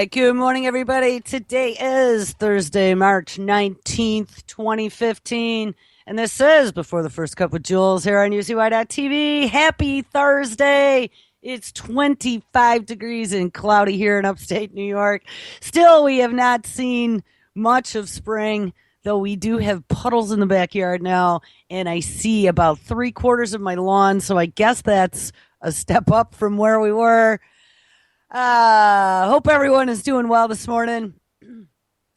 right. Good morning, everybody. Today is Thursday, March 19th, 2015. And this is Before the First Cup with Jules here on UCY.TV. Happy Thursday. It's 25 degrees and cloudy here in upstate New York. Still, we have not seen much of spring, though we do have puddles in the backyard now. And I see about 3/4 of my lawn. So I guess that's a step up from where we were. Hope everyone is doing well this morning.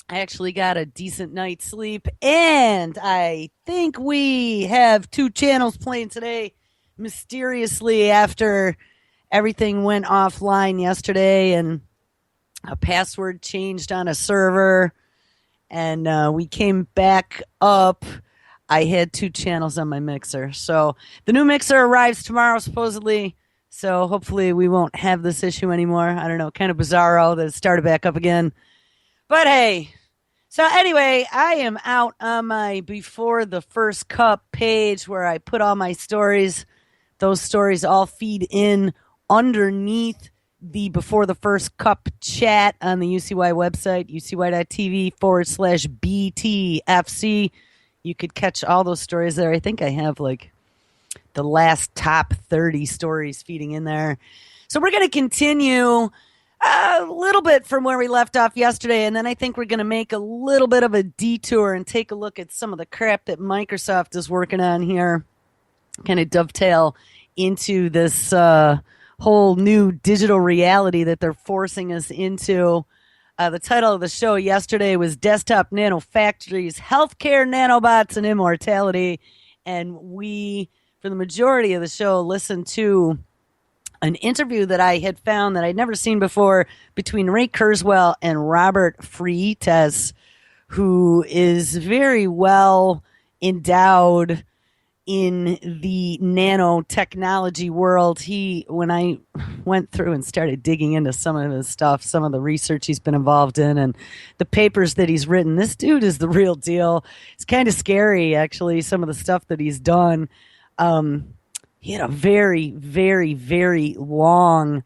I actually got a decent night's sleep, and I think we have 2 channels playing today mysteriously after everything went offline yesterday and a password changed on a server, and we came back up. I had 2 channels on my mixer. So the new mixer arrives tomorrow, supposedly. So hopefully we won't have this issue anymore. I don't know, kind of bizarro that it started back up again. But hey, so anyway, I am out on my Before the First Cup page where I put all my stories. Those stories all feed in underneath the Before the First Cup chat on the UCY website, ucy.tv/BTFC. You could catch all those stories there. I think I have like the last top 30 stories feeding in there. So we're going to continue a little bit from where we left off yesterday, and then I think we're going to make a little bit of a detour and take a look at some of the crap that Microsoft is working on here, kind of dovetail into this whole new digital reality that they're forcing us into. The title of the show yesterday was Desktop Nano Factories, Healthcare, Nanobots, and Immortality, and we, for the majority of the show, listened to an interview that I had found that I'd never seen before between Ray Kurzweil and Robert Freitas, who is very well endowed in the nanotechnology world. When I went through and started digging into some of his stuff, some of the research he's been involved in and the papers that he's written, this dude is the real deal. It's kind of scary, actually, some of the stuff that he's done. He had a very, very, very long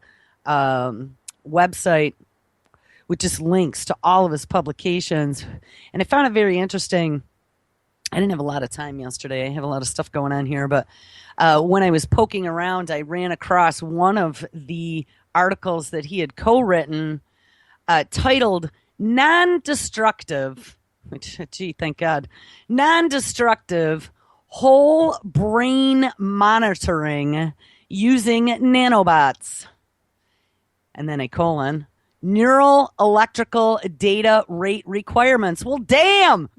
website with just links to all of his publications. And I found it very interesting. I didn't have a lot of time yesterday. I have a lot of stuff going on here. But when I was poking around, I ran across one of the articles that he had co-written titled Non-Destructive, which, gee, thank God, Non-Destructive Whole Brain Monitoring Using Nanobots. And then a colon, Neural Electrical Data Rate Requirements. Well, damn!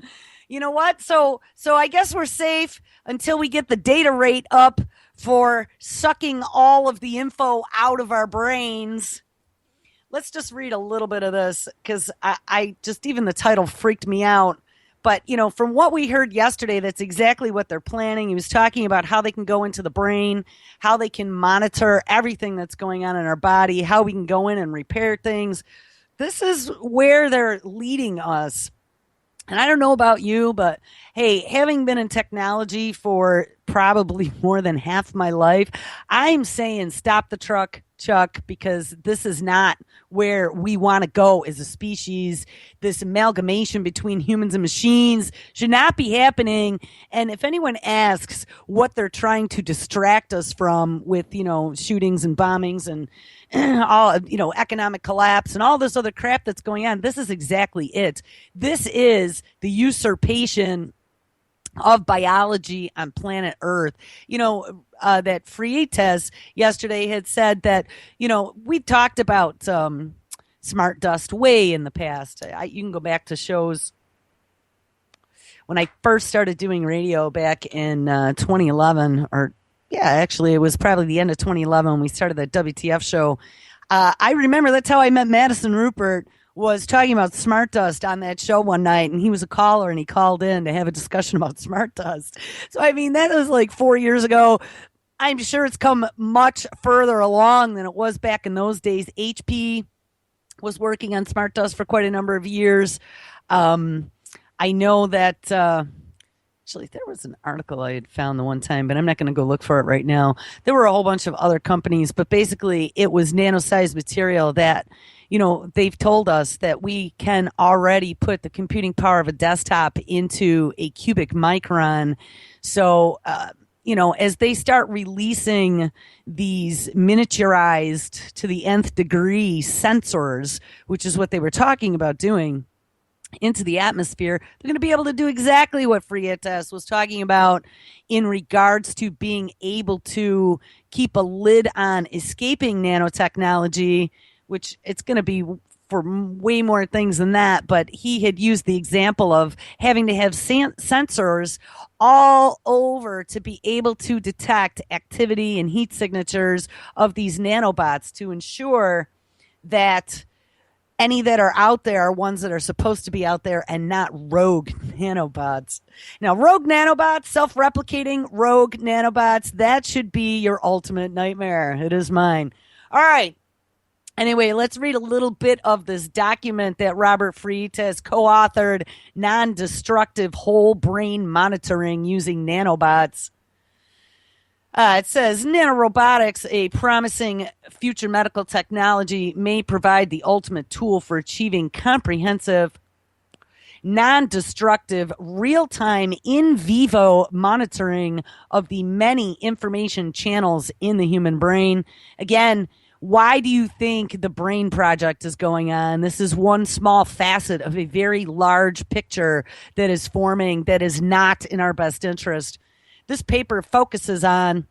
You know what? So I guess we're safe until we get the data rate up for sucking all of the info out of our brains. Let's just read a little bit of this because I just, even the title freaked me out. But, you know, from what we heard yesterday, that's exactly what they're planning. He was talking about how they can go into the brain, how they can monitor everything that's going on in our body, how we can go in and repair things. This is where they're leading us. And I don't know about you, but hey, having been in technology for probably more than half my life, I'm saying stop the truck, Chuck, because this is not where we want to go as a species. This amalgamation between humans and machines should not be happening. And if anyone asks what they're trying to distract us from with, you know, shootings and bombings and all, you know, economic collapse and all this other crap that's going on, this is exactly it. This is the usurpation of biology on planet Earth. You know, that Freitas yesterday had said that, you know, we talked about smart dust way in the past. You can go back to shows when I first started doing radio back in 2011, or yeah, actually it was probably the end of 2011 when we started that WTF show. I remember that's how I met Madison Rupert, was talking about smart dust on that show one night, and he was a caller and he called in to have a discussion about smart dust. So, I mean, that was like 4 years ago. I'm sure it's come much further along than it was back in those days. HP was working on smart dust for quite a number of years. I know that actually there was an article I had found the one time, but I'm not going to go look for it right now. There were a whole bunch of other companies, but basically it was nano-sized material that, they've told us that we can already put the computing power of a desktop into a cubic micron. So, as they start releasing these miniaturized to the nth degree sensors, which is what they were talking about doing, into the atmosphere, they're going to be able to do exactly what Frietas was talking about in regards to being able to keep a lid on escaping nanotechnology, which it's going to be for way more things than that. But he had used the example of having to have sensors all over to be able to detect activity and heat signatures of these nanobots to ensure that any that are out there are ones that are supposed to be out there and not rogue nanobots. Now, rogue nanobots, self-replicating rogue nanobots, that should be your ultimate nightmare. It is mine. All right. Anyway, let's read a little bit of this document that Robert Freitas co-authored, Non-Destructive Whole Brain Monitoring Using Nanobots. It says nanorobotics, a promising future medical technology, may provide the ultimate tool for achieving comprehensive, non-destructive, real-time, in vivo monitoring of the many information channels in the human brain. Again, why do you think the Brain Project is going on? This is one small facet of a very large picture that is forming that is not in our best interest. This paper focuses on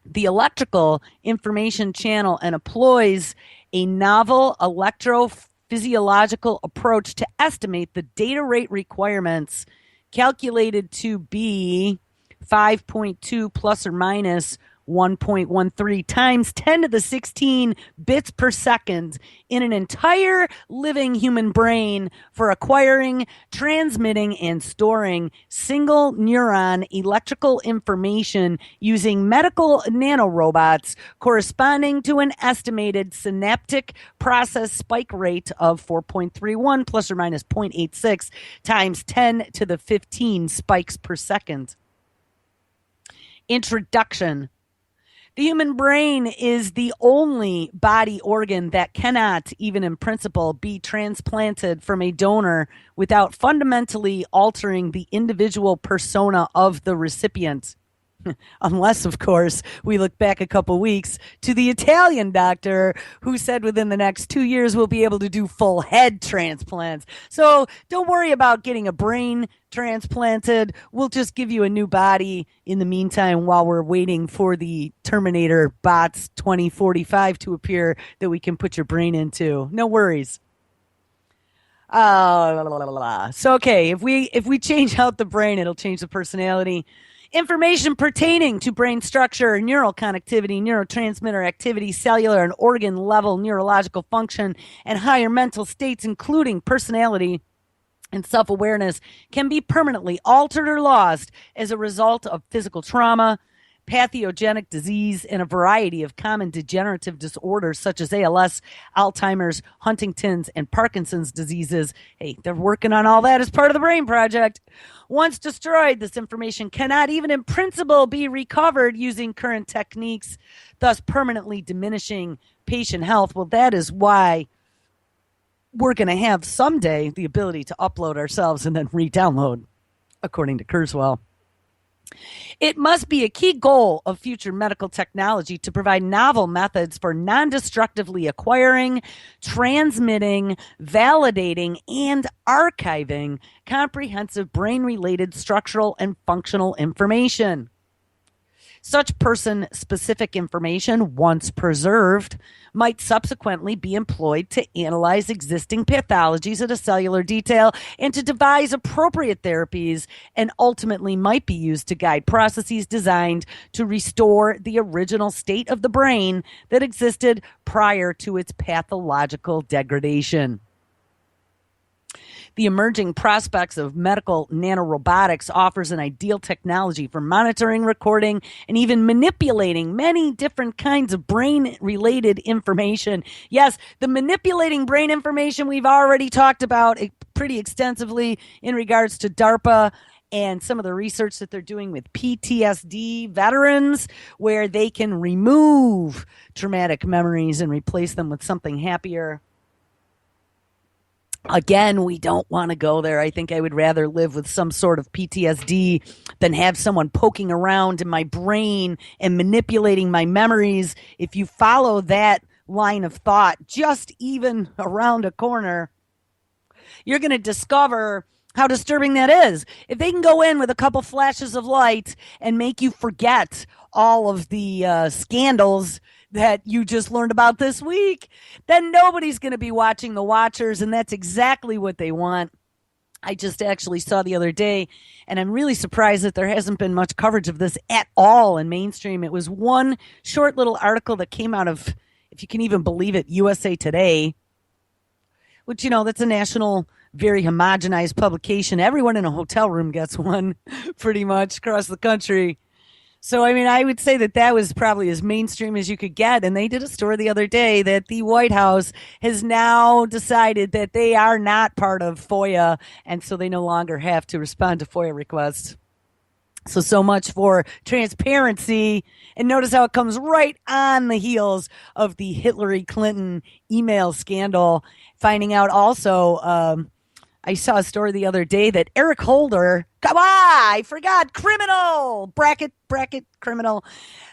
the electrical information channel and employs a novel electrophysiological approach to estimate the data rate requirements, calculated to be 5.2 plus or minus 1.13 times 10 to the 16 bits per second in an entire living human brain for acquiring, transmitting, and storing single neuron electrical information using medical nanorobots corresponding to an estimated synaptic process spike rate of 4.31 plus or minus 0.86 times 10 to the 15 spikes per second. Introduction. The human brain is the only body organ that cannot, even in principle, be transplanted from a donor without fundamentally altering the individual persona of the recipient. Unless, of course, we look back a couple weeks to the Italian doctor who said within the next 2 years we'll be able to do full head transplants. So don't worry about getting a brain transplanted. We'll just give you a new body in the meantime while we're waiting for the Terminator bots 2045 to appear that we can put your brain into. No worries. So, okay, if we change out the brain, it'll change the personality. Information pertaining to brain structure, neural connectivity, neurotransmitter activity, cellular and organ level neurological function, and higher mental states, including personality and self-awareness, can be permanently altered or lost as a result of physical trauma, pathogenic disease, and a variety of common degenerative disorders such as ALS, Alzheimer's, Huntington's, and Parkinson's diseases. Hey, they're working on all that as part of the Brain Project. Once destroyed, this information cannot even in principle be recovered using current techniques, thus permanently diminishing patient health. Well, that is why we're going to have someday the ability to upload ourselves and then re-download, according to Kurzweil. It must be a key goal of future medical technology to provide novel methods for non-destructively acquiring, transmitting, validating, and archiving comprehensive brain-related structural and functional information. Such person-specific information, once preserved, might subsequently be employed to analyze existing pathologies at a cellular detail and to devise appropriate therapies, and ultimately might be used to guide processes designed to restore the original state of the brain that existed prior to its pathological degradation. The emerging prospects of medical nanorobotics offers an ideal technology for monitoring, recording, and even manipulating many different kinds of brain-related information. Yes, the manipulating brain information we've already talked about pretty extensively in regards to DARPA and some of the research that they're doing with PTSD veterans, where they can remove traumatic memories and replace them with something happier. Again, we don't want to go there. I think I would rather live with some sort of PTSD than have someone poking around in my brain and manipulating my memories. If you follow that line of thought, just even around a corner, you're going to discover how disturbing that is. If they can go in with a couple flashes of light and make you forget all of the scandals that you just learned about this week, then nobody's going to be watching the watchers, and that's exactly what they want. I just actually saw the other day, and I'm really surprised that there hasn't been much coverage of this at all in mainstream. It was one short little article that came out of, if you can even believe it, USA Today, which, that's a national, very homogenized publication. Everyone in a hotel room gets one pretty much across the country. So, I mean, I would say that that was probably as mainstream as you could get. And they did a story the other day that the White House has now decided that they are not part of FOIA. And so they no longer have to respond to FOIA requests. So much for transparency. And notice how it comes right on the heels of the Hillary Clinton email scandal. Finding out also, I saw a story the other day that Eric Holder, come on, I forgot, criminal, bracket, criminal,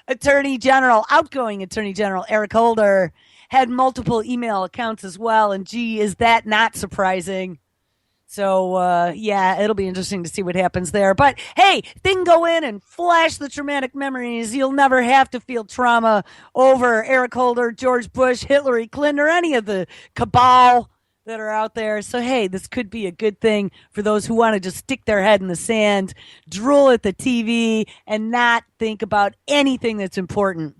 attorney general, outgoing attorney general Eric Holder had multiple email accounts as well. And gee, is that not surprising? So, yeah, it'll be interesting to see what happens there. But hey, they can go in and flash the traumatic memories. You'll never have to feel trauma over Eric Holder, George Bush, Hillary Clinton, or any of the cabal that are out there. So, hey, this could be a good thing for those who want to just stick their head in the sand, drool at the TV, and not think about anything that's important.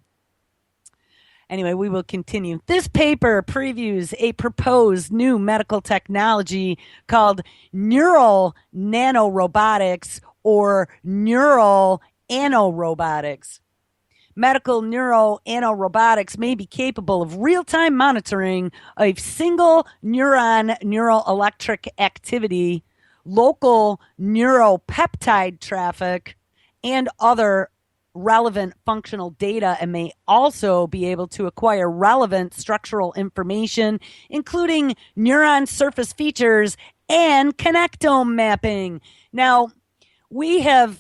Anyway, we will continue. This paper previews a proposed new medical technology called neural nanorobotics or neural nanorobotics. Medical neuro nanorobotics may be capable of real-time monitoring of single neuron neural electric activity, local neuropeptide traffic, and other relevant functional data, and may also be able to acquire relevant structural information, including neuron surface features and connectome mapping. Now, we have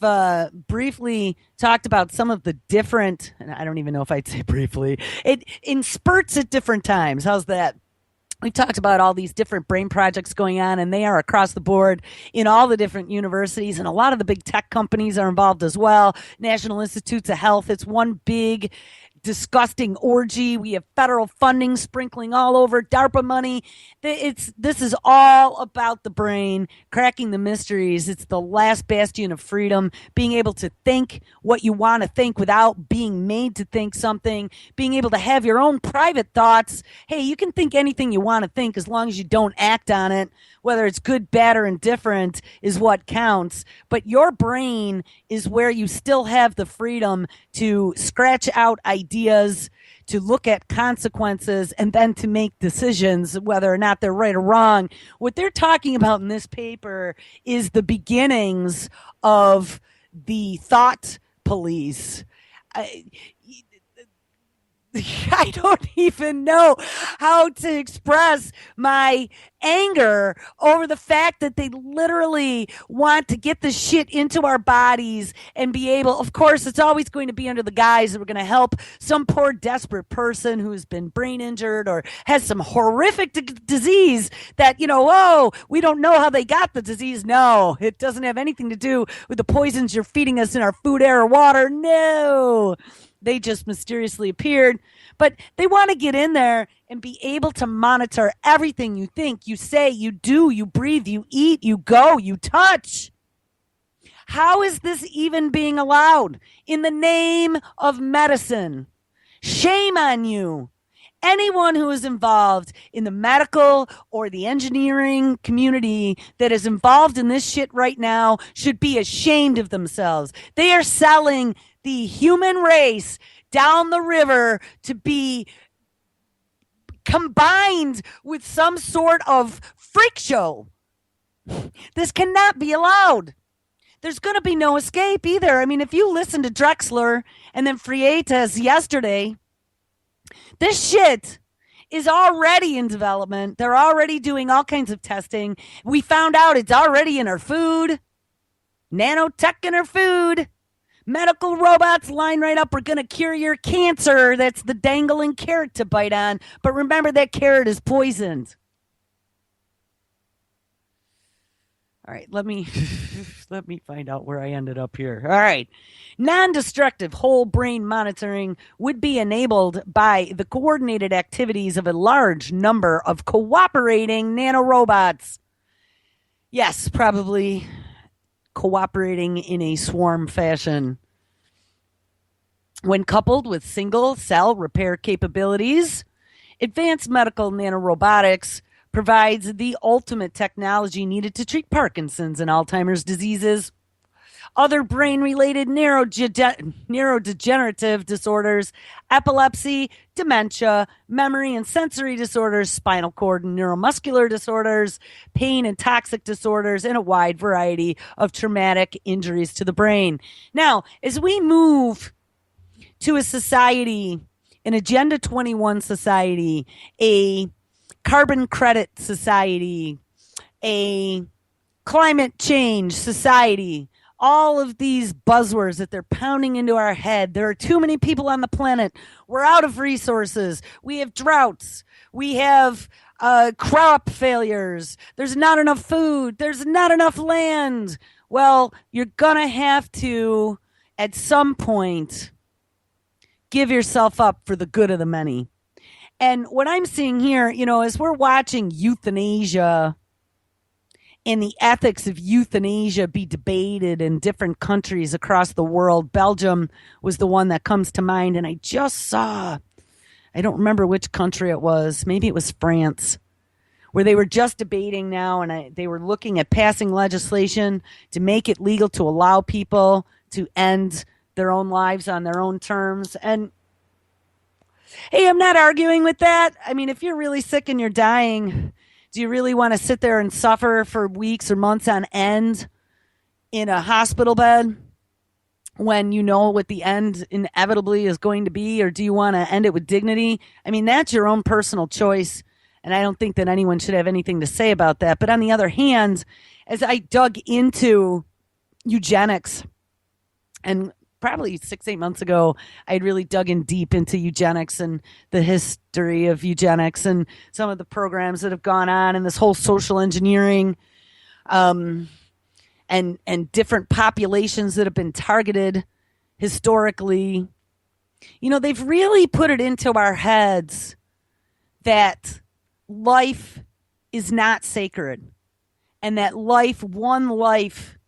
briefly talked about some of the different, and I don't even know if I'd say briefly, it in spurts at different times. How's that? We've talked about all these different brain projects going on, and they are across the board in all the different universities, and a lot of the big tech companies are involved as well. National Institutes of Health, it's one big disgusting orgy. We have federal funding sprinkling all over, DARPA money. This is all about the brain, cracking the mysteries. It's the last bastion of freedom, being able to think what you want to think without being made to think something, being able to have your own private thoughts. Hey, you can think anything you want to think as long as you don't act on it. Whether it's good, bad, or indifferent is what counts. But your brain is where you still have the freedom to scratch out ideas, to look at consequences, and then to make decisions, whether or not they're right or wrong. What they're talking about in this paper is the beginnings of the thought police. I don't even know how to express my anger over the fact that they literally want to get this shit into our bodies and be able, of course, it's always going to be under the guise that we're going to help some poor desperate person who's been brain injured or has some horrific disease that, oh, we don't know how they got the disease. No, it doesn't have anything to do with the poisons you're feeding us in our food, air, or water. No. They just mysteriously appeared, but they want to get in there and be able to monitor everything you think, you say, you do, you breathe, you eat, you go, you touch. How is this even being allowed? In the name of medicine. Shame on you. Anyone who is involved in the medical or the engineering community that is involved in this shit right now should be ashamed of themselves. They are selling the human race down the river to be combined with some sort of freak show. This cannot be allowed. There's going to be no escape either. I mean, if you listen to Drexler and then Freitas yesterday, this shit is already in development. They're already doing all kinds of testing. We found out it's already in our food, nanotech in our food. Medical robots line right up. We're going to cure your cancer. That's the dangling carrot to bite on. But remember, that carrot is poisoned. All right, let me let me find out where I ended up here. All right. Non-destructive whole brain monitoring would be enabled by the coordinated activities of a large number of cooperating nanorobots. Yes, probably cooperating in a swarm fashion. When coupled with single cell repair capabilities, advanced medical nanorobotics provides the ultimate technology needed to treat Parkinson's and Alzheimer's diseases, other brain-related neurodegenerative disorders, epilepsy, dementia, memory and sensory disorders, spinal cord and neuromuscular disorders, pain and toxic disorders, and a wide variety of traumatic injuries to the brain. Now, as we move to a society, an Agenda 21 society, a carbon credit society, a climate change society, all of these buzzwords that they're pounding into our head. There are too many people on the planet. We're out of resources. We have droughts. We have crop failures. There's not enough food. There's not enough land. Well, you're going to have to, at some point, give yourself up for the good of the many. And what I'm seeing here, as we're watching euthanasia and the ethics of euthanasia be debated in different countries across the world, Belgium was the one that comes to mind. And I just saw, I don't remember which country it was, maybe it was France, where they were just debating now, and they were looking at passing legislation to make it legal to allow people to end their own lives on their own terms. And hey, I'm not arguing with that. I mean, if you're really sick and you're dying, do you really want to sit there and suffer for weeks or months on end in a hospital bed when you know what the end inevitably is going to be? Or do you want to end it with dignity? I mean, that's your own personal choice, and I don't think that anyone should have anything to say about that. But on the other hand, as I dug into eugenics, and probably 6-8 months ago, I had really dug in deep into eugenics and the history of eugenics and some of the programs that have gone on and this whole social engineering and different populations that have been targeted historically. They've really put it into our heads that life is not sacred and that one life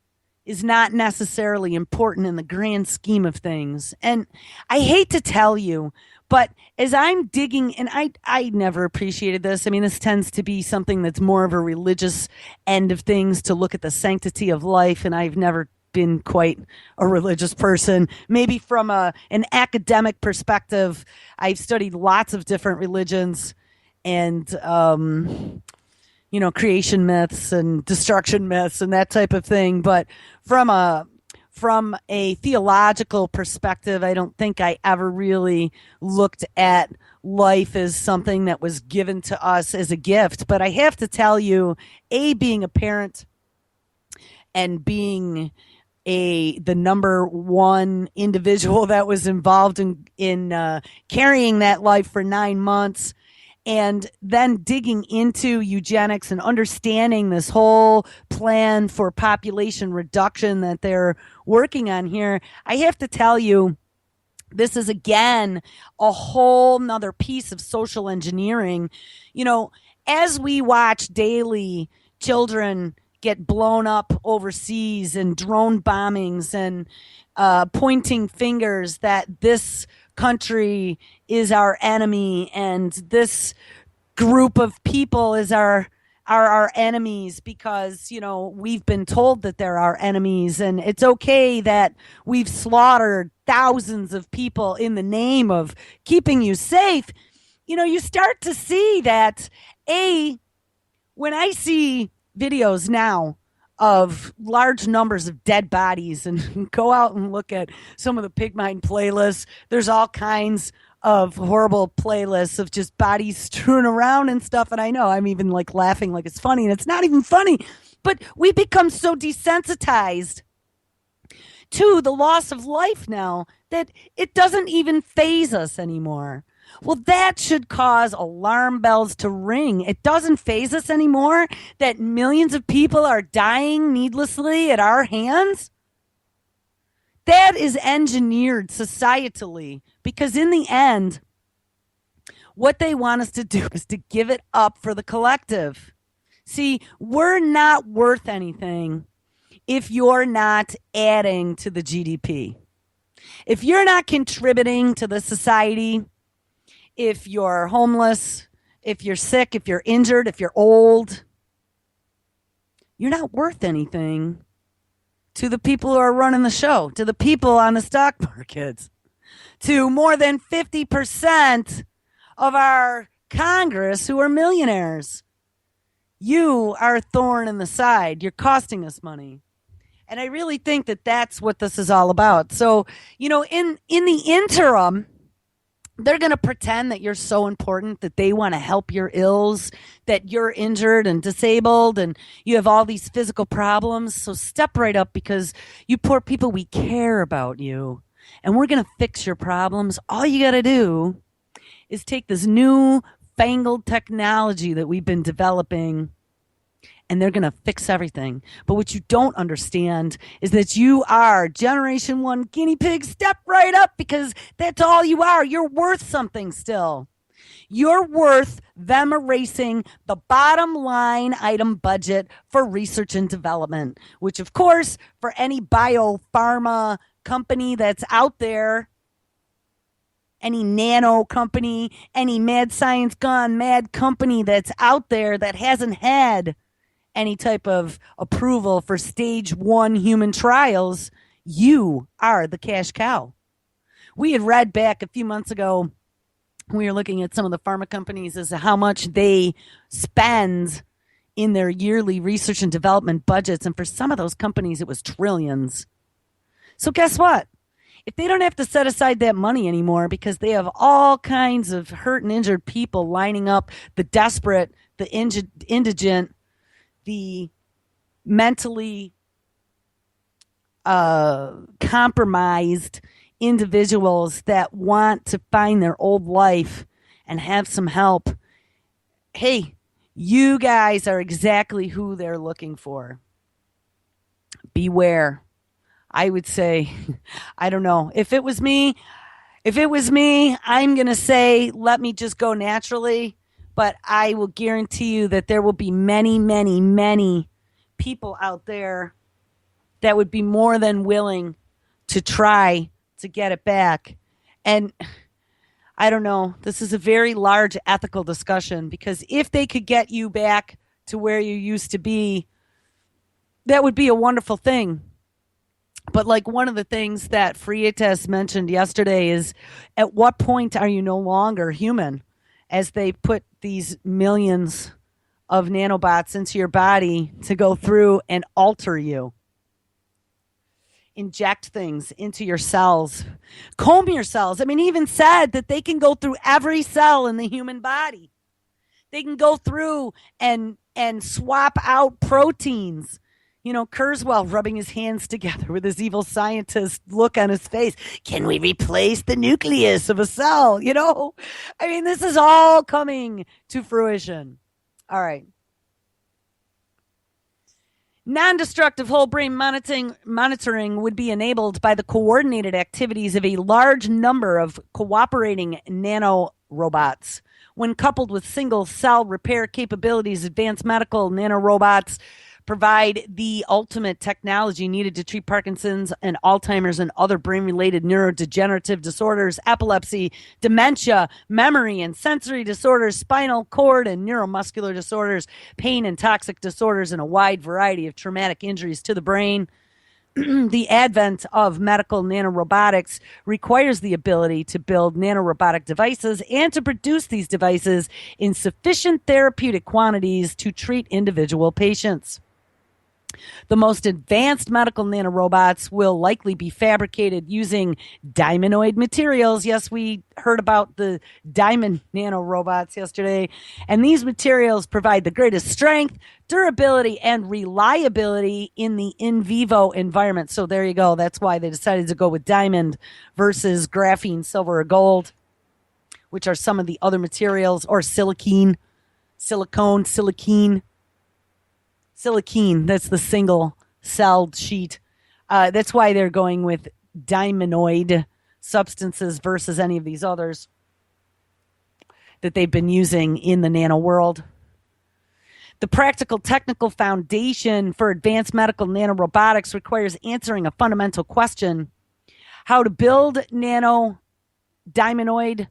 is not necessarily important in the grand scheme of things. And I hate to tell you, but as I'm digging, and I never appreciated this. I mean, this tends to be something that's more of a religious end of things, to look at the sanctity of life, and I've never been quite a religious person. Maybe from an academic perspective, I've studied lots of different religions and creation myths and destruction myths and that type of thing. But from a theological perspective, I don't think I ever really looked at life as something that was given to us as a gift. But I have to tell you, being a parent and being the number one individual that was involved in carrying that life for 9 months, and then digging into eugenics and understanding this whole plan for population reduction that they're working on here, I have to tell you, this is again a whole nother piece of social engineering. As we watch daily children get blown up overseas and drone bombings and pointing fingers that this country is our enemy and this group of people is our enemies because we've been told that they're our enemies, and it's okay that we've slaughtered thousands of people in the name of keeping you safe. You start to see that when I see videos now of large numbers of dead bodies, and go out and look at some of the Pig Mine playlists. There's all kinds of horrible playlists of just bodies strewn around and stuff. And I know I'm even like laughing like it's funny, and it's not even funny. But we become so desensitized to the loss of life now that it doesn't even faze us anymore. Well, that should cause alarm bells to ring. It doesn't faze us anymore that millions of people are dying needlessly at our hands. That is engineered societally, because in the end, what they want us to do is to give it up for the collective. See, we're not worth anything if you're not adding to the GDP. If you're not contributing to the society, if you're homeless, if you're sick, if you're injured, if you're old, you're not worth anything to the people who are running the show, to the people on the stock markets, to more than 50% of our Congress who are millionaires. You are a thorn in the side. You're costing us money. And I really think that that's what this is all about. So, in the interim, they're going to pretend that you're so important, that they want to help your ills, that you're injured and disabled and you have all these physical problems. So step right up, because you poor people, we care about you and we're going to fix your problems. All you got to do is take this new fangled technology that we've been developing, and they're going to fix everything. But what you don't understand is that you are Generation 1 guinea pig. Step right up, because that's all you are. You're worth something still. You're worth them erasing the bottom line item budget for research and development, which, of course, for any biopharma company that's out there, any nano company, any mad science gone mad company that's out there that hasn't had any type of approval for stage 1 human trials, you are the cash cow. We had read back a few months ago, we were looking at some of the pharma companies as to how much they spend in their yearly research and development budgets. And for some of those companies, it was trillions. So guess what? If they don't have to set aside that money anymore because they have all kinds of hurt and injured people lining up, the desperate, the indigent, the mentally compromised individuals that want to find their old life and have some help, hey, you guys are exactly who they're looking for. Beware. I would say, I don't know. If it was me, I'm going to say, let me just go naturally. But I will guarantee you that there will be many, many, many people out there that would be more than willing to try to get it back. And I don't know, this is a very large ethical discussion, because if they could get you back to where you used to be, that would be a wonderful thing. But like one of the things that Freitas mentioned yesterday is, at what point are you no longer human? As they put these millions of nanobots into your body to go through and alter you, inject things into your cells, comb your cells. I mean, he even said that they can go through every cell in the human body. They can go through and swap out proteins. Kurzweil rubbing his hands together with his evil scientist look on his face. Can we replace the nucleus of a cell? I mean, this is all coming to fruition. All right. Non-destructive whole brain monitoring would be enabled by the coordinated activities of a large number of cooperating nanorobots. When coupled with single cell repair capabilities, advanced medical nanorobots provide the ultimate technology needed to treat Parkinson's and Alzheimer's and other brain-related neurodegenerative disorders, epilepsy, dementia, memory and sensory disorders, spinal cord and neuromuscular disorders, pain and toxic disorders, and a wide variety of traumatic injuries to the brain. The advent of medical nanorobotics requires the ability to build nanorobotic devices and to produce these devices in sufficient therapeutic quantities to treat individual patients. The most advanced medical nanorobots will likely be fabricated using diamondoid materials. Yes, we heard about the diamond nanorobots yesterday. And these materials provide the greatest strength, durability, and reliability in the in vivo environment. So there you go. That's why they decided to go with diamond versus graphene, silver, or gold, which are some of the other materials, or silicone, silicone. That's the single celled sheet. That's why they're going with diamondoid substances versus any of these others that they've been using in the nano world. The practical technical foundation for advanced medical nanorobotics requires answering a fundamental question: how to build nano diamondoid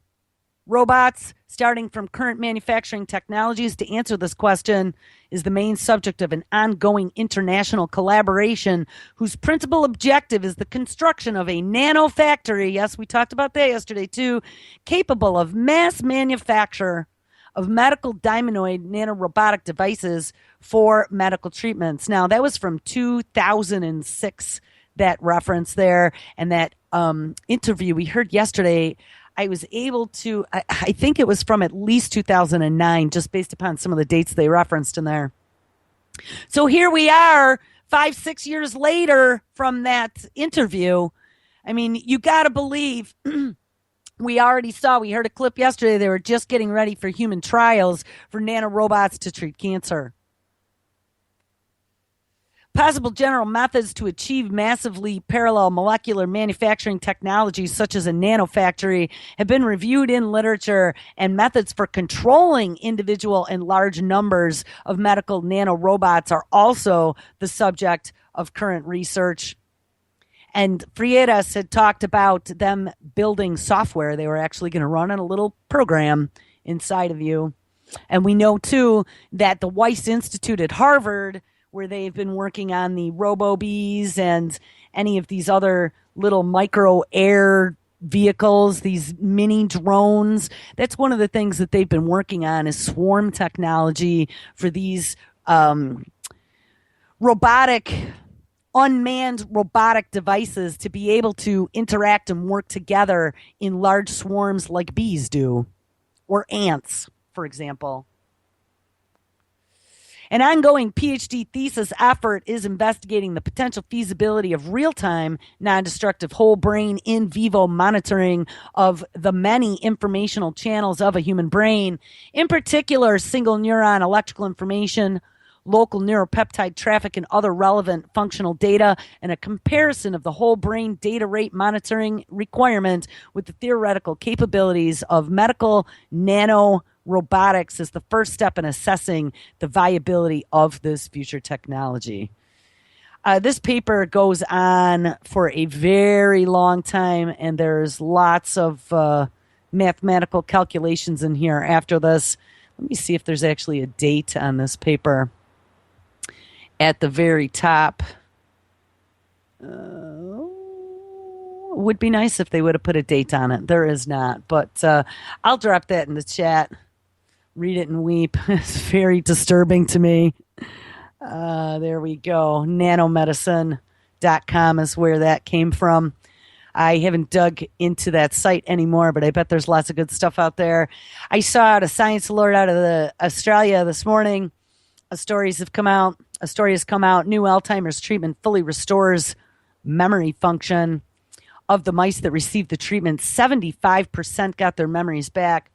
robots. Starting from current manufacturing technologies to answer this question is the main subject of an ongoing international collaboration whose principal objective is the construction of a nano factory. Yes, we talked about that yesterday too, capable of mass manufacture of medical diamondoid nanorobotic devices for medical treatments. Now, that was from 2006, that reference there, and that interview we heard yesterday. I was able to, I think it was from at least 2009, just based upon some of the dates they referenced in there. So here we are 5-6 years later from that interview. I mean, you got to believe we heard a clip yesterday. They were just getting ready for human trials for nanorobots to treat cancer. Possible general methods to achieve massively parallel molecular manufacturing technologies, such as a nanofactory, have been reviewed in literature, and methods for controlling individual and large numbers of medical nanorobots are also the subject of current research. And Freitas had talked about them building software. They were actually going to run a little program inside of you. And we know, too, that the Weiss Institute at Harvard, where they've been working on the RoboBees and any of these other little micro air vehicles, these mini drones. That's one of the things that they've been working on, is swarm technology for these unmanned robotic devices to be able to interact and work together in large swarms like bees do, or ants, for example. An ongoing PhD thesis effort is investigating the potential feasibility of real-time, non-destructive whole brain in vivo monitoring of the many informational channels of a human brain, in particular single neuron electrical information, local neuropeptide traffic, and other relevant functional data, and a comparison of the whole brain data rate monitoring requirement with the theoretical capabilities of medical nanorobotics is the first step in assessing the viability of this future technology. This paper goes on for a very long time, and there's lots of mathematical calculations in here after this. Let me see if there's actually a date on this paper at the very top. Would be nice if they would have put a date on it. There is not, but I'll drop that in the chat. Read it and weep. It's very disturbing to me. There we go. Nanomedicine.com is where that came from. I haven't dug into that site anymore, but I bet there's lots of good stuff out there. I saw out a science alert out of Australia this morning. A story has come out. New Alzheimer's treatment fully restores memory function. Of the mice that received the treatment, 75% got their memories back.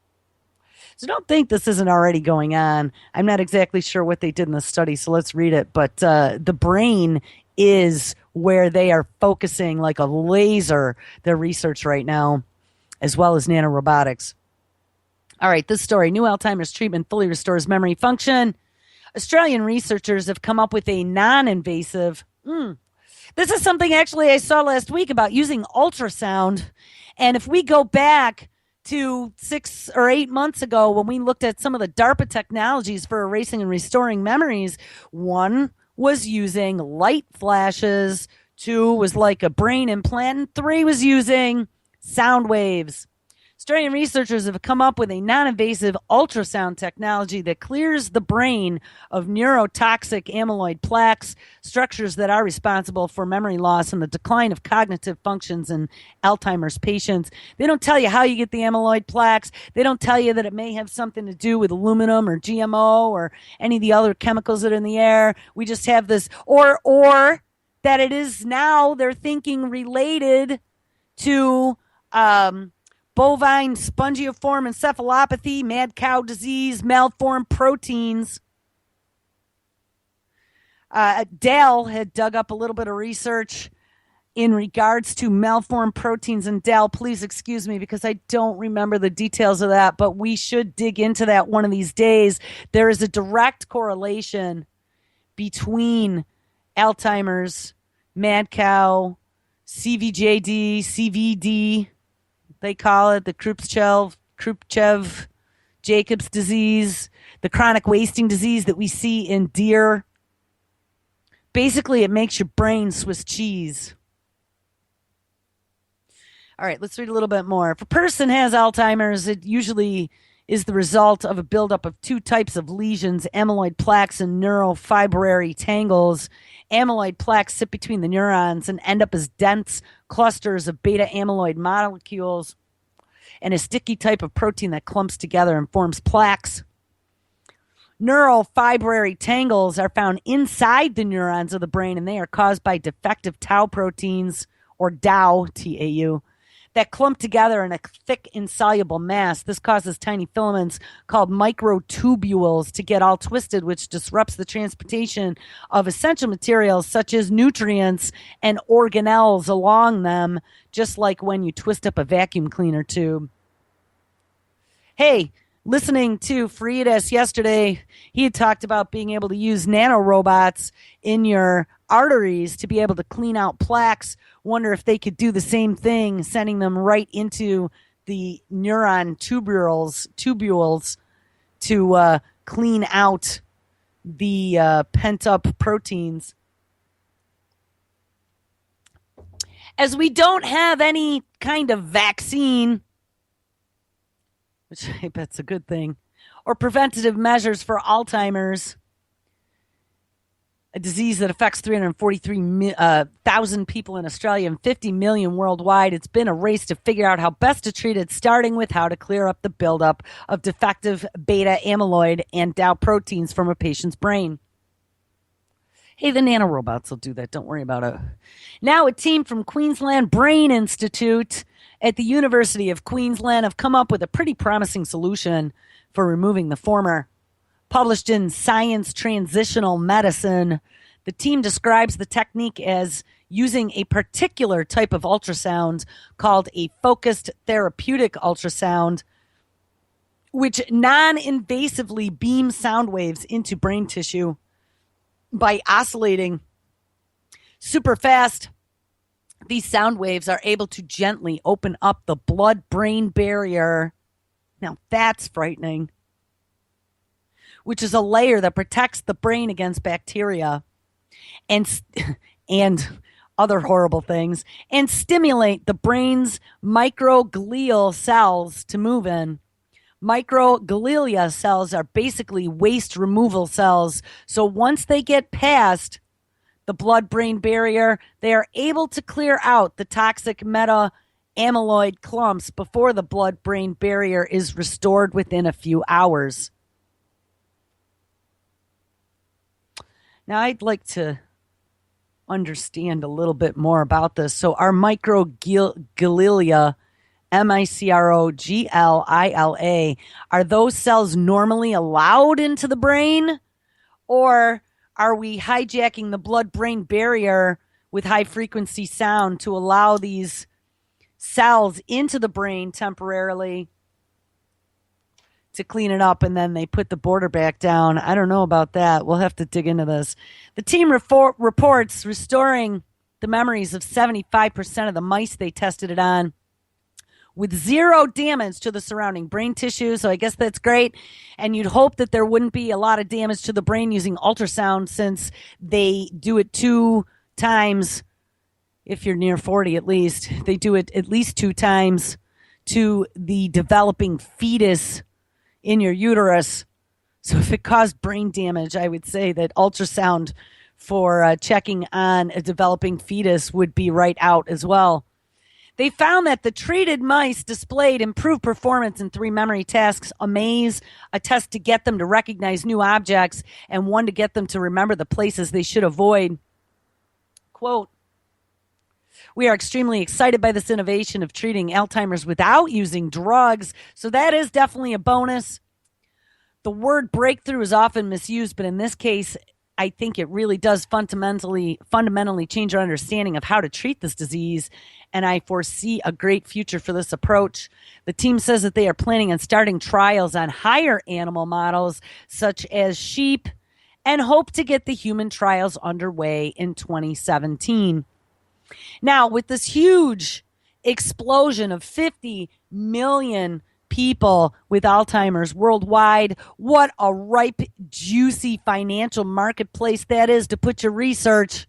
So don't think this isn't already going on. I'm not exactly sure what they did in the study, so let's read it. But the brain is where they are focusing like a laser their research right now, as well as nanorobotics. All right, this story. New Alzheimer's treatment fully restores memory function. Australian researchers have come up with a non-invasive... This is something actually I saw last week about using ultrasound. And if we go back to 6 or 8 months ago when we looked at some of the DARPA technologies for erasing and restoring memories, one was using light flashes, 2 was like a brain implant, and 3 was using sound waves. Australian researchers have come up with a non-invasive ultrasound technology that clears the brain of neurotoxic amyloid plaques, structures that are responsible for memory loss and the decline of cognitive functions in Alzheimer's patients. They don't tell you how you get the amyloid plaques. They don't tell you that it may have something to do with aluminum or GMO or any of the other chemicals that are in the air. We just have this, or that it is now they're thinking related to bovine spongiform encephalopathy, mad cow disease, malformed proteins. Dell had dug up a little bit of research in regards to malformed proteins. And Dell, please excuse me because I don't remember the details of that, but we should dig into that one of these days. There is a direct correlation between Alzheimer's, mad cow, CVJD, CVD, they call it the Krupchev-Jacobs disease, the chronic wasting disease that we see in deer. Basically, it makes your brain Swiss cheese. All right, let's read a little bit more. If a person has Alzheimer's, it usually is the result of a buildup of two types of lesions, amyloid plaques and neurofibrillary tangles. Amyloid plaques sit between the neurons and end up as dense clusters of beta amyloid molecules and a sticky type of protein that clumps together and forms plaques. Neurofibrillary tangles are found inside the neurons of the brain, and they are caused by defective tau proteins, or DAO, T-A-U, that clump together in a thick, insoluble mass. This causes tiny filaments called microtubules to get all twisted, which disrupts the transportation of essential materials such as nutrients and organelles along them, just like when you twist up a vacuum cleaner tube. Hey, listening to Freitas yesterday, he had talked about being able to use nanorobots in your arteries to be able to clean out plaques. Wonder if they could do the same thing, sending them right into the neuron tubules to clean out the pent-up proteins. As we don't have any kind of vaccine, which I bet's a good thing, or preventative measures for Alzheimer's, a disease that affects 343,000 people in Australia and 50 million worldwide. It's been a race to figure out how best to treat it, starting with how to clear up the buildup of defective beta amyloid and tau proteins from a patient's brain. Hey, the nanorobots will do that. Don't worry about it. Now, a team from Queensland Brain Institute at the University of Queensland have come up with a pretty promising solution for removing the former. Published in Science Transitional Medicine, the team describes the technique as using a particular type of ultrasound called a focused therapeutic ultrasound, which non-invasively beams sound waves into brain tissue by oscillating super fast. These sound waves are able to gently open up the blood-brain barrier. Now that's frightening. Which is a layer that protects the brain against bacteria and other horrible things, and stimulate the brain's microglial cells to move in. Microglia cells are basically waste removal cells. So once they get past the blood-brain barrier, they are able to clear out the toxic meta-amyloid clumps before the blood-brain barrier is restored within a few hours. Now, I'd like to understand a little bit more about this. So our microglia, M-I-C-R-O-G-L-I-L-A, are those cells normally allowed into the brain? Or are we hijacking the blood-brain barrier with high-frequency sound to allow these cells into the brain temporarily to clean it up, and then they put the border back down? I don't know about that. We'll have to dig into this. The team reports restoring the memories of 75% of the mice they tested it on with zero damage to the surrounding brain tissue. So I guess that's great. And you'd hope that there wouldn't be a lot of damage to the brain using ultrasound, since they do it 2 times. If you're near 40, at least, they do it at least 2 times to the developing fetus in your uterus. So if it caused brain damage, I would say that ultrasound for checking on a developing fetus would be right out as well. They found that the treated mice displayed improved performance in 3 memory tasks: a maze, a test to get them to recognize new objects, and one to get them to remember the places they should avoid. Quote, "We are extremely excited by this innovation of treating Alzheimer's without using drugs." So that is definitely a bonus. The word breakthrough is often misused, but in this case, I think it really does fundamentally change our understanding of how to treat this disease, and I foresee a great future for this approach. The team says that they are planning on starting trials on higher animal models, such as sheep, and hope to get the human trials underway in 2017. Now, with this huge explosion of 50 million people with Alzheimer's worldwide, what a ripe, juicy financial marketplace that is to put your research.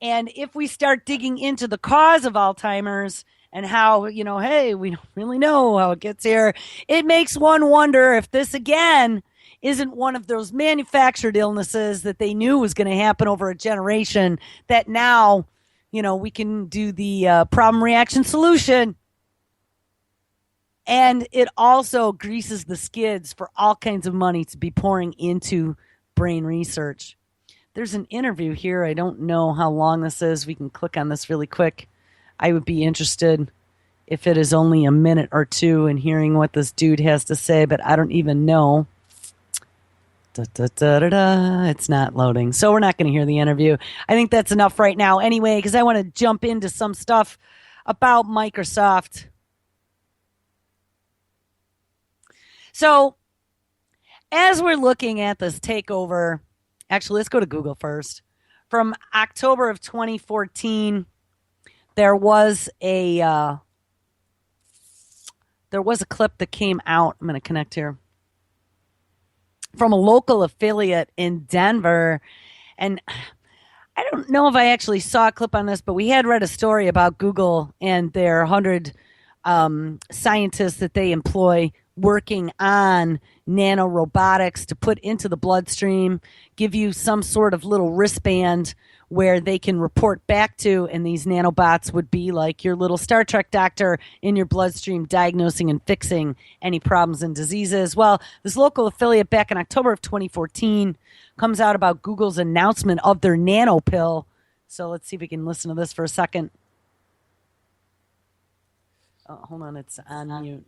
And if we start digging into the cause of Alzheimer's and how, hey, we don't really know how it gets here, it makes one wonder if this, again, isn't one of those manufactured illnesses that they knew was going to happen over a generation, that now, we can do the problem, reaction, solution. And it also greases the skids for all kinds of money to be pouring into brain research. There's an interview here. I don't know how long this is. We can click on this really quick. I would be interested if it is only a minute or two in hearing what this dude has to say, but I don't even know. It's not loading. So we're not going to hear the interview. I think that's enough right now anyway, because I want to jump into some stuff about Microsoft. So as we're looking at this takeover, actually, let's go to Google first. From October of 2014, there was a clip that came out. I'm going to connect here, from a local affiliate in Denver. And I don't know if I actually saw a clip on this, but we had read a story about Google and their 100 scientists that they employ working on nanorobotics to put into the bloodstream, give you some sort of little wristband where they can report back to, and these nanobots would be like your little Star Trek doctor in your bloodstream, diagnosing and fixing any problems and diseases. Well, this local affiliate back in October of 2014 comes out about Google's announcement of their nano pill. So let's see if we can listen to this for a second. Oh, hold on, it's on mute.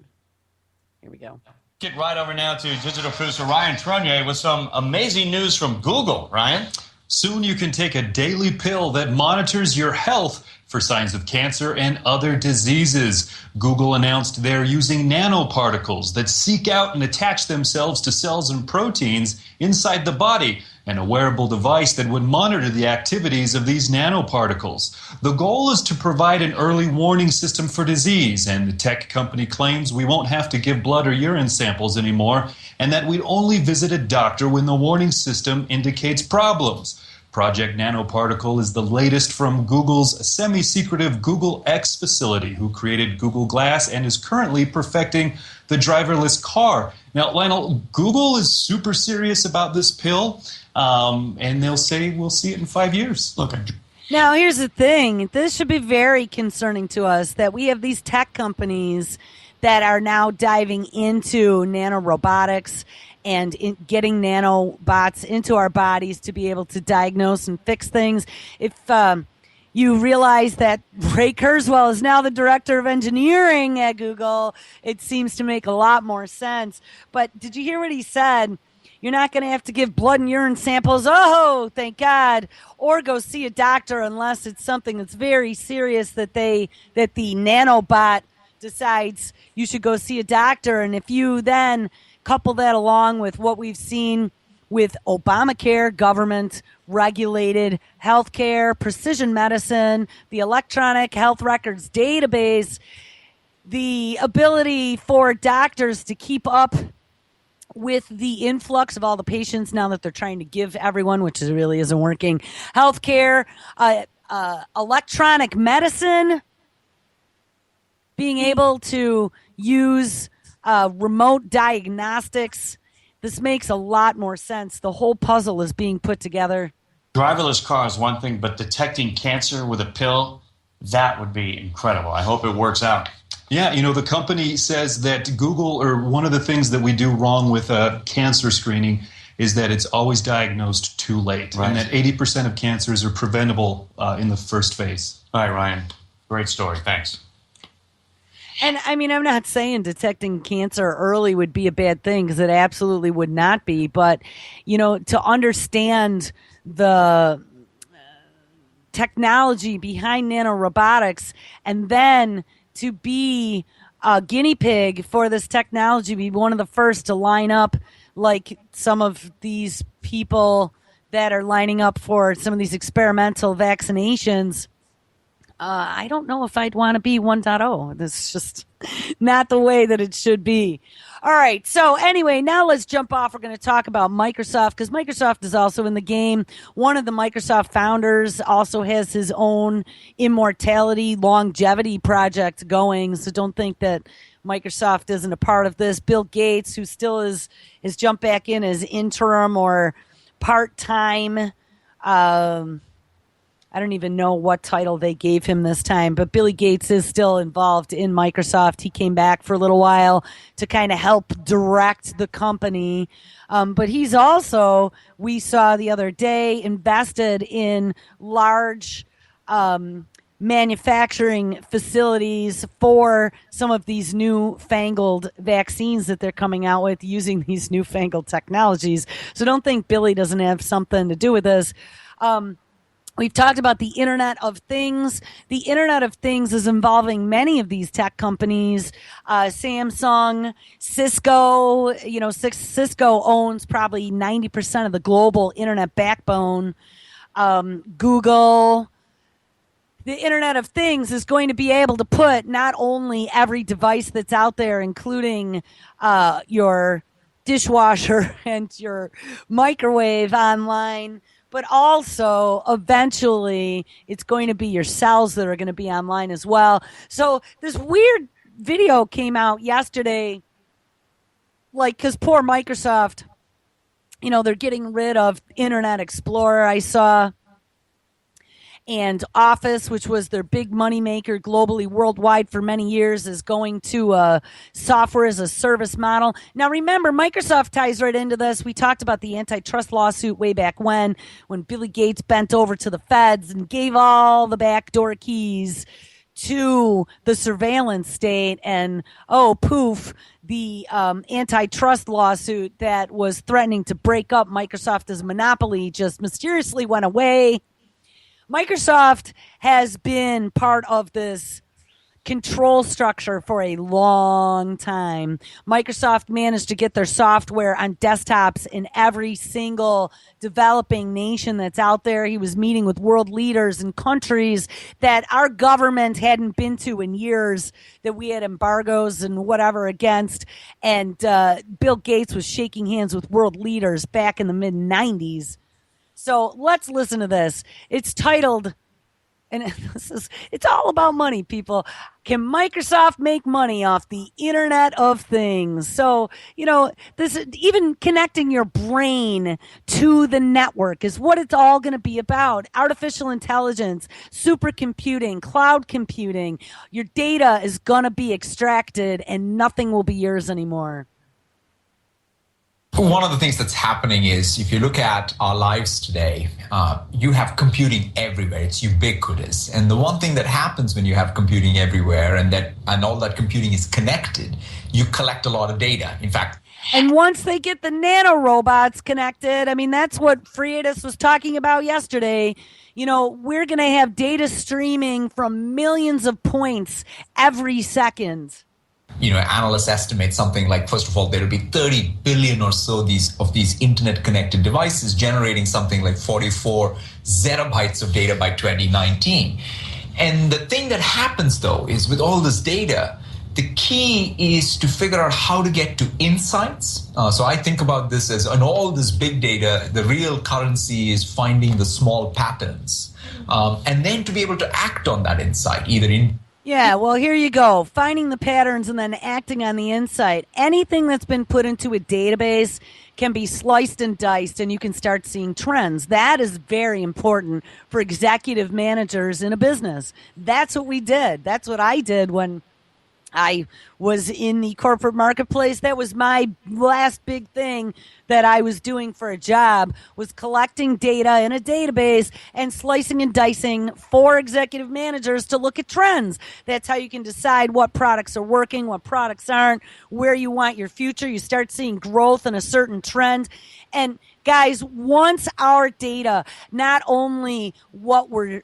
Here we go. Get right over now to digital producer Ryan Trunier with some amazing news from Google. Ryan? Soon you can take a daily pill that monitors your health for signs of cancer and other diseases. Google announced they're using nanoparticles that seek out and attach themselves to cells and proteins inside the body, and a wearable device that would monitor the activities of these nanoparticles. The goal is to provide an early warning system for disease, and the tech company claims we won't have to give blood or urine samples anymore, and that we'd only visit a doctor when the warning system indicates problems. Project Nanoparticle is the latest from Google's semi-secretive Google X facility, who created Google Glass and is currently perfecting the driverless car. Now, Lionel, Google is super serious about this pill, and they'll say we'll see it in 5 years. Look, now, here's the thing. This should be very concerning to us, that we have these tech companies that are now diving into nanorobotics and getting nanobots into our bodies to be able to diagnose and fix things. If you realize that Ray Kurzweil is now the director of engineering at Google, it seems to make a lot more sense. But did you hear what he said? You're not going to have to give blood and urine samples, oh, thank God, or go see a doctor unless it's something that's very serious that the nanobot decides you should go see a doctor. And if you then couple that along with what we've seen with Obamacare, government regulated healthcare, precision medicine, the electronic health records database, the ability for doctors to keep up with the influx of all the patients now that they're trying to give everyone, which really isn't working, healthcare, electronic medicine, being able to use remote diagnostics. This makes a lot more sense. The whole puzzle is being put together. Driverless car is one thing, but detecting cancer with a pill, that would be incredible. I hope it works out. Yeah, the company says that Google, or one of the things that we do wrong with cancer screening is that it's always diagnosed too late, right, and that 80% of cancers are preventable in the first phase. All right, Ryan. Great story. Thanks. And I mean, I'm not saying detecting cancer early would be a bad thing, because it absolutely would not be. But, to understand the technology behind nanorobotics, and then to be a guinea pig for this technology, be one of the first to line up like some of these people that are lining up for some of these experimental vaccinations. I don't know if I'd want to be 1.0. This is just not the way that it should be. All right. So anyway, now let's jump off. We're going to talk about Microsoft, because Microsoft is also in the game. One of the Microsoft founders also has his own immortality, longevity project going. So don't think that Microsoft isn't a part of this. Bill Gates, who still has jumped back in as interim or part-time, I don't even know what title they gave him this time, but Billy Gates is still involved in Microsoft. He came back for a little while to kind of help direct the company. But he's also, we saw the other day, invested in large manufacturing facilities for some of these newfangled vaccines that they're coming out with using these newfangled technologies. So don't think Billy doesn't have something to do with this. We've talked about the Internet of Things. The Internet of Things is involving many of these tech companies. Samsung, Cisco. Cisco owns probably 90% of the global Internet backbone. Google. The Internet of Things is going to be able to put not only every device that's out there, including your dishwasher and your microwave online, but also eventually it's going to be your cells that are going to be online as well. So this weird video came out yesterday, because poor Microsoft, they're getting rid of Internet Explorer, I saw, and Office, which was their big moneymaker globally, worldwide for many years, is going to a software as a service model. Now, remember, Microsoft ties right into this. We talked about the antitrust lawsuit way back when Billy Gates bent over to the feds and gave all the backdoor keys to the surveillance state, and poof, the antitrust lawsuit that was threatening to break up Microsoft as a monopoly just mysteriously went away. Microsoft has been part of this control structure for a long time. Microsoft managed to get their software on desktops in every single developing nation that's out there. He was meeting with world leaders in countries that our government hadn't been to in years, that we had embargoes and whatever against. And Bill Gates was shaking hands with world leaders back in the mid-90s. So let's listen to this. It's titled, and it's all about money, people. Can Microsoft make money off the Internet of Things? So, this, even connecting your brain to the network, is what it's all going to be about. Artificial intelligence, supercomputing, cloud computing. Your data is going to be extracted and nothing will be yours anymore. One of the things that's happening is, if you look at our lives today, you have computing everywhere. It's ubiquitous. And the one thing that happens when you have computing everywhere and all that computing is connected, you collect a lot of data. In fact, and once they get the nanorobots connected, that's what Freitas was talking about yesterday. We're going to have data streaming from millions of points every second. Analysts estimate something like, first of all, there will be 30 billion or so of these internet-connected devices, generating something like 44 zettabytes of data by 2019. And the thing that happens, though, is with all this data, the key is to figure out how to get to insights. So I think about this as, in all this big data, the real currency is finding the small patterns, and then to be able to act on that insight, either in Yeah, well, here you go. Finding the patterns and then acting on the insight. Anything that's been put into a database can be sliced and diced, and you can start seeing trends. That is very important for executive managers in a business. That's what we did. That's what I did when I was in the corporate marketplace. That was my last big thing that I was doing for a job, was collecting data in a database and slicing and dicing for executive managers to look at trends. That's how you can decide what products are working, what products aren't, where you want your future. You start seeing growth in a certain trend. And guys, once our data, not only what we're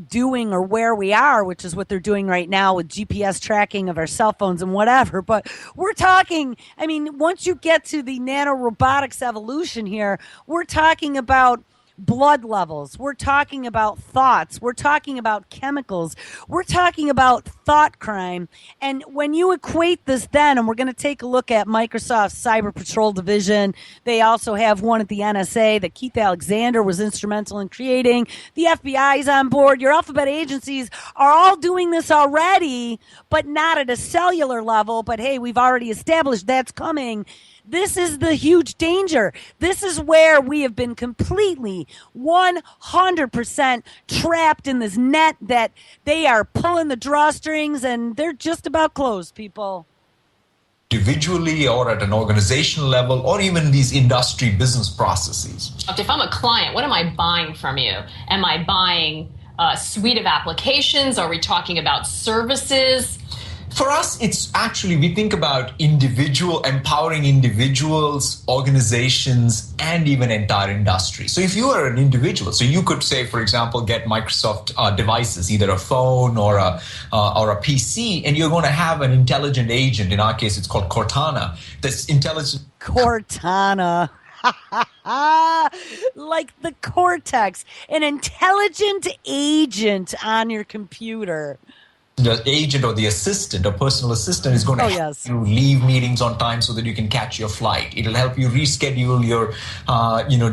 doing or where we are, which is what they're doing right now with GPS tracking of our cell phones and whatever, but we're talking, I mean, once you get to the nanorobotics evolution here, we're talking about blood levels. We're talking about thoughts. We're talking about chemicals. We're talking about thought crime. And when you equate this then, and we're going to take a look at Microsoft's Cyber Patrol division, they also have one at the NSA that Keith Alexander was instrumental in creating. The FBI is on board. Your alphabet agencies are all doing this already, but not at a cellular level. But hey, we've already established that's coming. This is the huge danger. This is where we have been completely 100% trapped in this net that they are pulling the drawstrings and they're just about closed, people. Individually or at an organizational level or even these industry business processes. If I'm a client, what am I buying from you? Am I buying a suite of applications? Are we talking about services? For us, it's actually, we think about empowering individuals, organizations, and even entire industry. So if you are an individual, so you could say, for example, get Microsoft devices, either a phone or a PC, and you're going to have an intelligent agent. In our case, it's called Cortana. This intelligent Cortana. Like the cortex, an intelligent agent on your computer. The agent or the assistant or personal assistant is going to help you leave meetings on time so that you can catch your flight. It'll help you reschedule your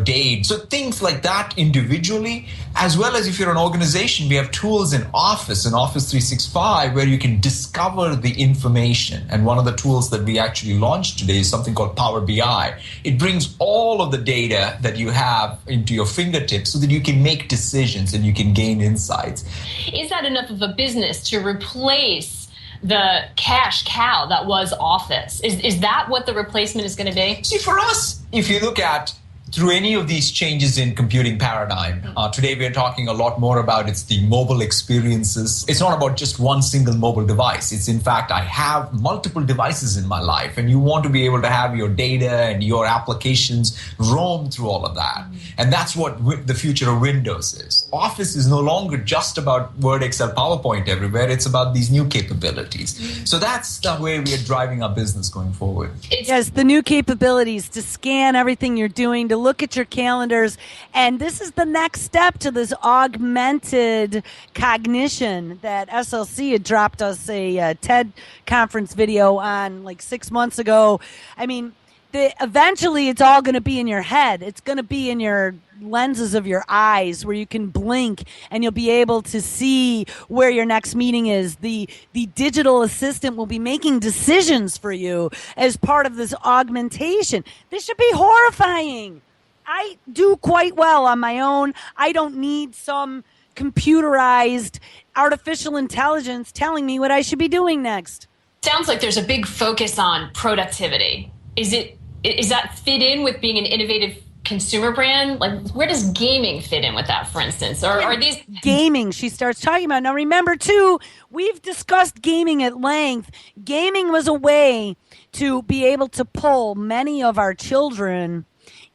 date. So things like that individually, as well as if you're an organization, we have tools in Office and Office 365 where you can discover the information. And one of the tools that we actually launched today is something called Power BI. It brings all of the data that you have into your fingertips so that you can make decisions and you can gain insights. Is that enough of a business to replace the cash cow that was Office? Is that what the replacement is going to be? See, for us, if you look at through any of these changes in computing paradigm, today we're talking a lot more about it's the mobile experiences. It's not about just one single mobile device. It's in fact, I have multiple devices in my life and you want to be able to have your data and your applications roam through all of that. And that's what the future of Windows is. Office is no longer just about Word, Excel, PowerPoint everywhere. It's about these new capabilities. So that's the way we are driving our business going forward. Yes, the new capabilities to scan everything you're doing, to look at your calendars. And this is the next step to this augmented cognition that SLC had dropped us a TED conference video on like 6 months ago. I mean, eventually it's all going to be in your head. It's going to be in your lenses of your eyes where you can blink and you'll be able to see where your next meeting is. The digital assistant will be making decisions for you as part of this augmentation. This should be horrifying. I do quite well on my own. I don't need some computerized artificial intelligence telling me what I should be doing next. Sounds like there's a big focus on productivity. Is that fit in with being an innovative consumer brand? Like, where does gaming fit in with that, for instance? Or are these gaming she starts talking about? Now, remember, too, we've discussed gaming at length. Gaming was a way to be able to pull many of our children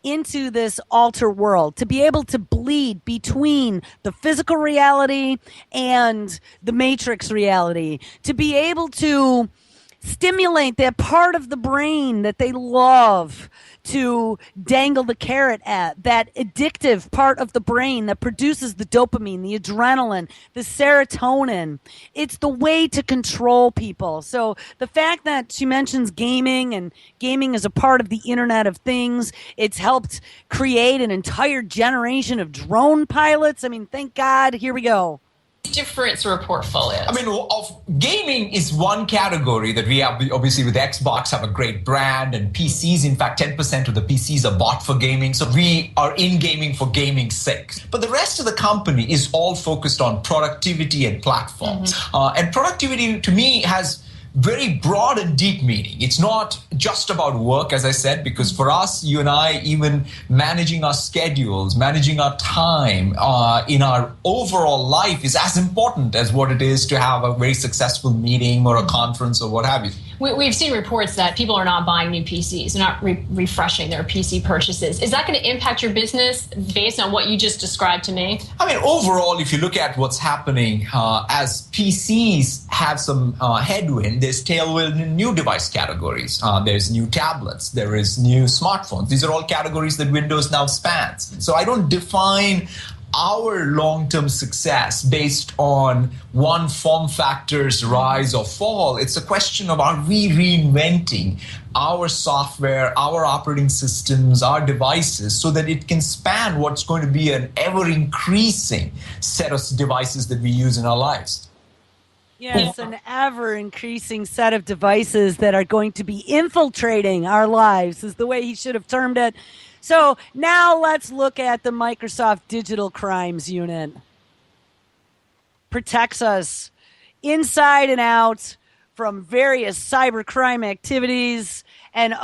into this alter world, to be able to bleed between the physical reality and the matrix reality, to be able to stimulate that part of the brain that they love to dangle the carrot at, that addictive part of the brain that produces the dopamine, the adrenaline, the serotonin. It's the way to control people. So the fact that she mentions gaming, and gaming is a part of the Internet of Things, it's helped create an entire generation of drone pilots. I mean, thank God, here we go. different sort of portfolios? I mean, gaming is one category that we have. Obviously, with Xbox, have a great brand, and PCs. In fact, 10% of the PCs are bought for gaming. So we are in gaming for gaming's sake. But the rest of the company is all focused on productivity and platforms. And productivity, to me, has very broad and deep meaning. It's not just about work, as I said, because for us, you and I, even managing our schedules, managing our time in our overall life is as important as what it is to have a very successful meeting or a conference or what have you. We've seen reports that people are not buying new PCs, they're not refreshing their PC purchases. Is that going to impact your business based on what you just described to me? I mean, overall, if you look at what's happening, as PCs have some headwind, there's tailwind in new device categories. There's new tablets, there is new smartphones. These are all categories that Windows now spans. So I don't define our long-term success based on one form factor's rise or fall. It's a question of, are we reinventing our software, our operating systems, our devices so that it can span what's going to be an ever-increasing set of devices that we use in our lives. Yes, an ever-increasing set of devices that are going to be infiltrating our lives is the way he should have termed it. So now let's look at the Microsoft Digital Crimes Unit. Protects us inside and out from various cybercrime activities. And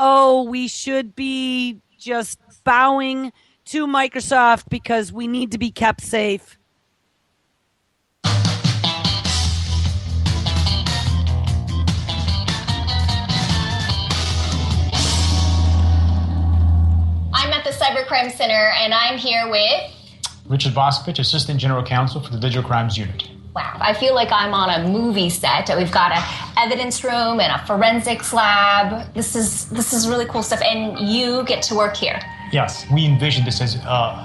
we should be just bowing to Microsoft because we need to be kept safe. I'm at the Cybercrime Center, and I'm here with Richard Boscovich, Assistant General Counsel for the Digital Crimes Unit. Wow, I feel like I'm on a movie set. We've got an evidence room and a forensics lab. This is really cool stuff, and you get to work here. Yes, we envision this as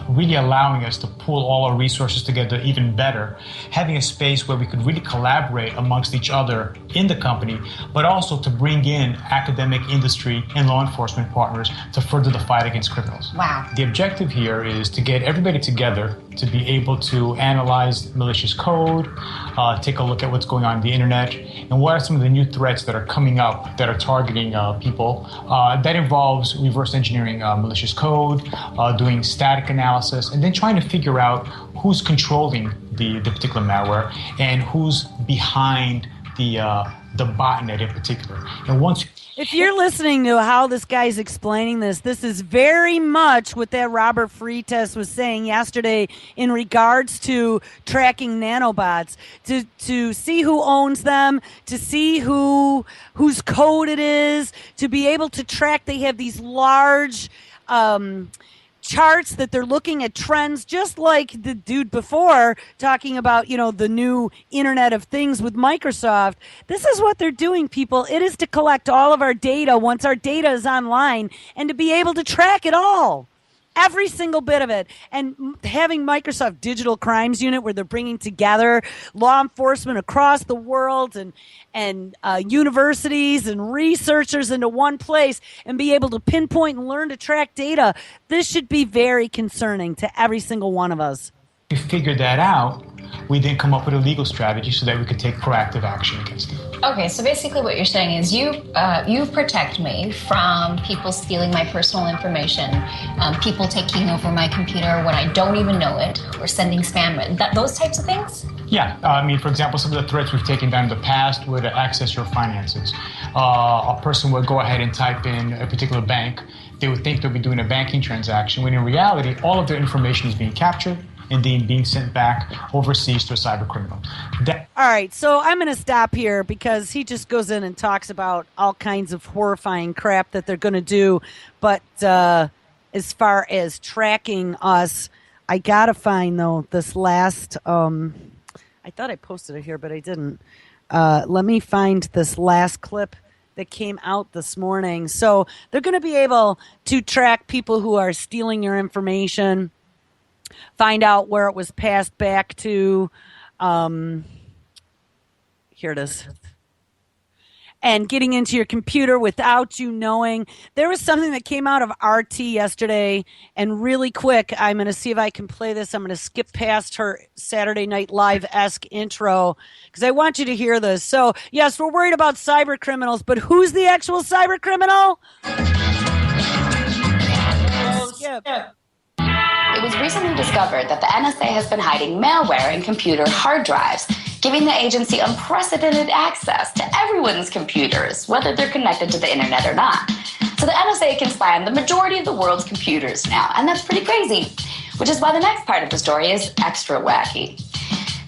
really allowing us to pull all our resources together even better, having a space where we could really collaborate amongst each other in the company, but also to bring in academic, industry, and law enforcement partners to further the fight against criminals. Wow. The objective here is to get everybody together to be able to analyze malicious code, take a look at what's going on the internet, and what are some of the new threats that are coming up that are targeting people. That involves reverse engineering malicious code, doing static analysis, and then trying to figure out who's controlling the particular malware and who's behind the botnet in particular. And once if you're listening to how this guy's explaining this is very much what that Robert Freitas was saying yesterday in regards to tracking nanobots, to see who owns them, to see whose code it is, to be able to track. They have these large charts that they're looking at trends, just like the dude before talking about, the new Internet of Things with Microsoft. This is what they're doing, people. It is to collect all of our data once our data is online and to be able to track it all. Every single bit of it. And having Microsoft Digital Crimes Unit where they're bringing together law enforcement across the world and universities and researchers into one place and be able to pinpoint and learn to track data. This should be very concerning to every single one of us. we figured that out, we then come up with a legal strategy so that we could take proactive action against it. Okay, so basically what you're saying is you protect me from people stealing my personal information, people taking over my computer when I don't even know it, or sending spam, those types of things? Yeah, I mean, for example, some of the threats we've taken down in the past were to access your finances. A person would go ahead and type in a particular bank. They would think they'll be doing a banking transaction, when in reality, all of their information is being captured and then being sent back overseas to a cyber criminal. All right, so I'm going to stop here because he just goes in and talks about all kinds of horrifying crap that they're going to do. But as far as tracking us, I got to find, though, this last... I thought I posted it here, but I didn't. Let me find this last clip that came out this morning. So they're going to be able to track people who are stealing your information, find out where it was passed back to. Here it is. and getting into your computer without you knowing. There was something that came out of RT yesterday, and really quick, I'm going to see if I can play this. I'm going to skip past her Saturday Night Live-esque intro because I want you to hear this. So, yes, we're worried about cyber criminals, but who's the actual cyber criminal? Skip. It was recently discovered that the NSA has been hiding malware in computer hard drives, giving the agency unprecedented access to everyone's computers, whether they're connected to the internet or not. So the NSA can spy on the majority of the world's computers now, and that's pretty crazy, which is why the next part of the story is extra wacky.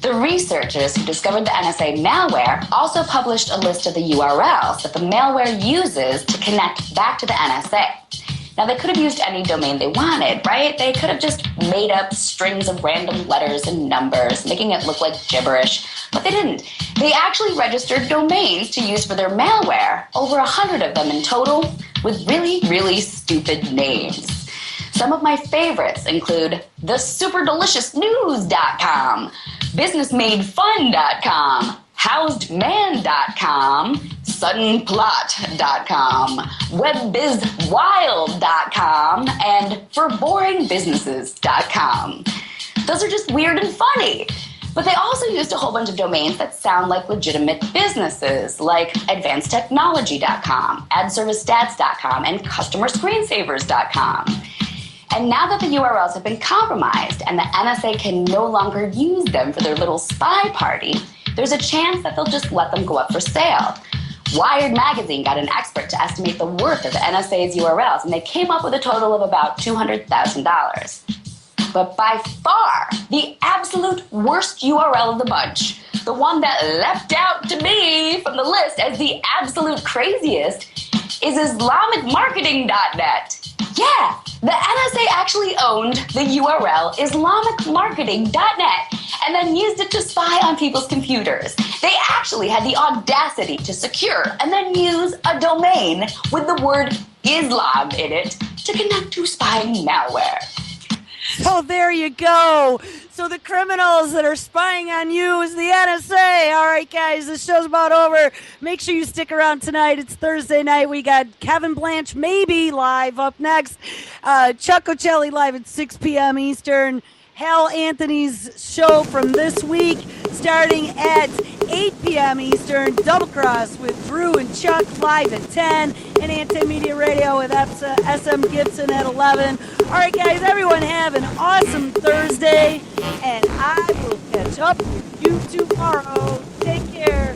The researchers who discovered the NSA malware also published a list of the URLs that the malware uses to connect back to the NSA. Now, they could have used any domain they wanted, right? They could have just made up strings of random letters and numbers, making it look like gibberish, but they didn't. They actually registered domains to use for their malware, over 100 of them in total, with really, really stupid names. Some of my favorites include thesuperdeliciousnews.com, businessmadefun.com, housedman.com, suddenplot.com, webbizwild.com, and forboringbusinesses.com. Those are just weird and funny. But they also used a whole bunch of domains that sound like legitimate businesses, like advancedtechnology.com, adservicestats.com, and customerscreensavers.com. And now that the URLs have been compromised and the NSA can no longer use them for their little spy party, there's a chance that they'll just let them go up for sale. Wired magazine got an expert to estimate the worth of the NSA's URLs, and they came up with a total of about $200,000. But by far, the absolute worst URL of the bunch, the one that leapt out to me from the list as the absolute craziest, is IslamicMarketing.net. Yeah, the NSA actually owned the URL IslamicMarketing.net and then used it to spy on people's computers. They actually had the audacity to secure and then use a domain with the word Islam in it to connect to spying malware. So there you go. So the criminals that are spying on you is the NSA. All right, guys, this show's about over. Make sure you stick around tonight. It's Thursday night. We got Kevin Blanche maybe live up next. Chuck Ocelli live at 6 p.m. Eastern. Hal Anthony's show from this week starting at 8 p.m. Eastern. Double Cross with Drew and Chuck live at 10. And Anti-Media Radio with SM Gibson at 11. All right, guys, everyone have an awesome Thursday. And I will catch up with you tomorrow. Take care.